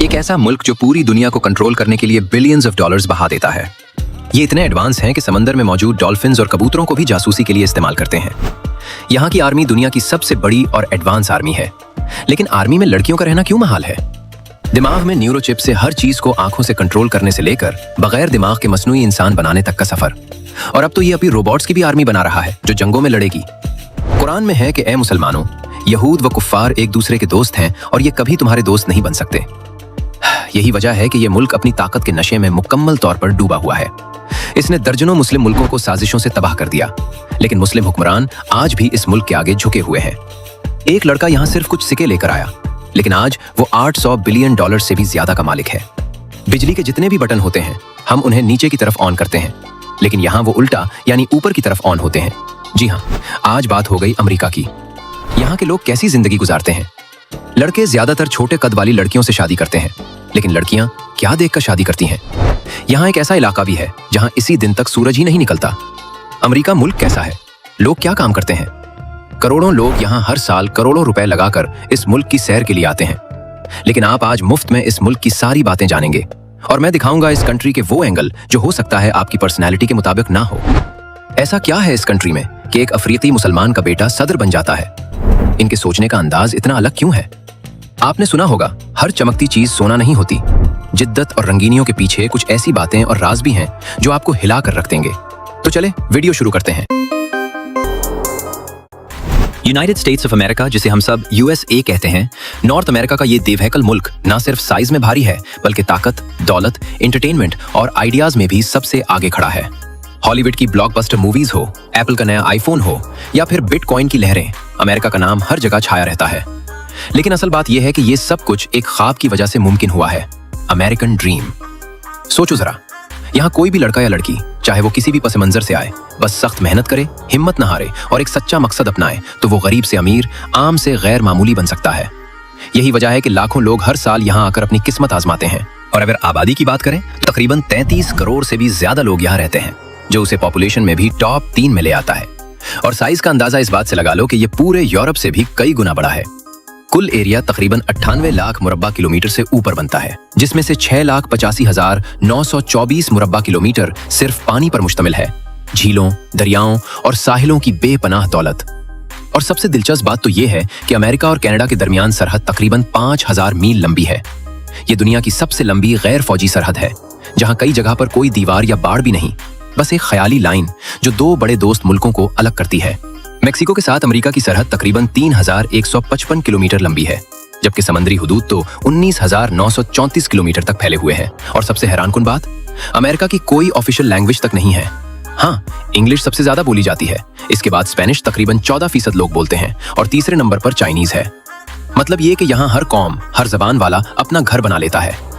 एक ऐसा मुल्क जो पूरी दुनिया को कंट्रोल करने के लिए बिलियंस ऑफ डॉलर्स बहा देता है। ये इतने एडवांस हैं कि समंदर में मौजूद डॉल्फिन्स और कबूतरों को भी जासूसी के लिए इस्तेमाल करते हैं। यहाँ की आर्मी दुनिया की सबसे बड़ी और एडवांस आर्मी है। लेकिन आर्मी में लड़कियों का रहना क्यों महाल है? दिमाग में न्यूरोचिप से हर चीज को आंखों से कंट्रोल करने से लेकर बगैर दिमाग के मसनूई इंसान बनाने तक का सफर। और अब तो ये अभी रोबोट्स की भी आर्मी बना रहा है जो जंगों में लड़ेगी। कुरान में है कि ए मुसलमानों, यहूद व कुफ्फार एक दूसरे के दोस्त हैं और ये कभी तुम्हारे दोस्त नहीं बन सकते। यही वजह है कि ये मुल्क अपनी ताकत के नशे में मुकम्मल तौर पर डूबा हुआ है। इसने दर्जनों मुस्लिम मुल्कों को साजिशों से तबाह कर दिया, लेकिन मुस्लिम हुक्मरान आज भी इस मुल्क के आगे झुके हुए हैं। एक लड़का यहाँ सिर्फ कुछ सिक्के लेकर आया, लेकिन आज वो 800 बिलियन डॉलर से भी ज्यादा का मालिक है। बिजली के जितने भी बटन होते हैं हम उन्हें नीचे की तरफ ऑन करते हैं, लेकिन यहाँ वो उल्टा यानी ऊपर की तरफ ऑन होते हैं। जी हाँ, आज बात हो गई अमेरिका की। यहाँ के लोग कैसी जिंदगी गुजारते हैं? लड़के ज्यादातर छोटे कद वाली लड़कियों से शादी करते हैं, लेकिन लड़कियां क्या देखकर शादी करती हैं? यहाँ एक ऐसा इलाका भी है जहाँ इसी दिन तक सूरज ही नहीं निकलता। अमेरिका मुल्क कैसा है? लोग क्या काम करते हैं? करोड़ों लोग यहाँ हर साल करोड़ों रुपए लगाकर इस मुल्क की सैर के लिए आते हैं, लेकिन आप आज मुफ्त में इस मुल्क की सारी बातें जानेंगे और मैं दिखाऊंगा इस कंट्री के वो एंगल जो हो सकता है आपकी पर्सनैलिटी के मुताबिक ना हो। ऐसा क्या है इस कंट्री में कि एक अफ्रीकी मुसलमान का बेटा सदर बन जाता है? इनके सोचने का अंदाज इतना अलग क्यों है? आपने सुना होगा, हर चमकती चीज सोना नहीं होती। जिद्दत और रंगीनियों के पीछे कुछ ऐसी बातें और राज भी हैं जो आपको हिला कर रख देंगे। तो चले वीडियो शुरू करते हैं। यूनाइटेड स्टेट्स ऑफ अमेरिका, जिसे हम सब यूएसए कहते हैं, नॉर्थ अमेरिका का ये देवहैकल मुल्क न सिर्फ साइज में भारी है बल्कि ताकत, दौलत, एंटरटेनमेंट और आइडियाज में भी सबसे आगे खड़ा है। हॉलीवुड की ब्लॉकबस्टर मूवीज हो, एप्पल का नया आईफोन हो या फिर बिटकॉइन की लहरें, अमेरिका का नाम हर जगह छाया रहता है। लेकिन असल बात यह है कि ये सब कुछ एक ख्वाब की वजह से मुमकिन हुआ है, अमेरिकन ड्रीम। सोचो जरा, यहाँ कोई भी लड़का या लड़की, चाहे वो किसी भी पस मंजर से आए, बस सख्त मेहनत करे, हिम्मत न हारे और एक सच्चा मकसद अपनाए तो वो गरीब से अमीर, आम से गैर मामूली बन सकता है। यही वजह है कि लाखों लोग हर साल यहाँ आकर अपनी किस्मत आजमाते हैं। और अगर आबादी की बात करें तो तकरीबन 33 करोड़ से भी ज्यादा लोग यहाँ रहते हैं, जो उसे पॉपुलेशन में भी टॉप 3 में ले आता है। और साइज का अंदाजा इस बात से लगा लो कि ये पूरे यूरोप से भी कई गुना बड़ा है। कुल एरिया तकरीबन 98 लाख मुरब्बा किलोमीटर से ऊपर बनता है, जिसमें से 6,85,924 मुरब्बा किलोमीटर सिर्फ पानी पर मुश्तमिल है। झीलों, दरियाओं और साहिलों की बेपनाह दौलत। और सबसे दिलचस्प बात तो ये है कि अमेरिका और कनाडा के दरमियान सरहद तकरीबन 5,000 मील लंबी है। ये दुनिया की सबसे लंबी गैर फौजी सरहद है, जहाँ कई जगह पर कोई दीवार या बाड़ भी नहीं, बस एक ख्याली लाइन जो दो बड़े दोस्त मुल्कों को अलग करती है। मेक्सिको के साथ अमेरिका की सरहद तकरीबन 3,155 किलोमीटर लंबी है, जबकि समंदरी हुदूद तो 19,934 किलोमीटर तक फैले हुए हैं। और सबसे हैरानकुन बात, अमेरिका की कोई ऑफिशियल लैंग्वेज तक नहीं है। हाँ, इंग्लिश सबसे ज्यादा बोली जाती है, इसके बाद स्पेनिश तकरीबन 14% लोग बोलते हैं और तीसरे नंबर पर चाइनीज है। मतलब ये कि यहाँ हर कौम, हर जबान वाला अपना घर बना लेता है।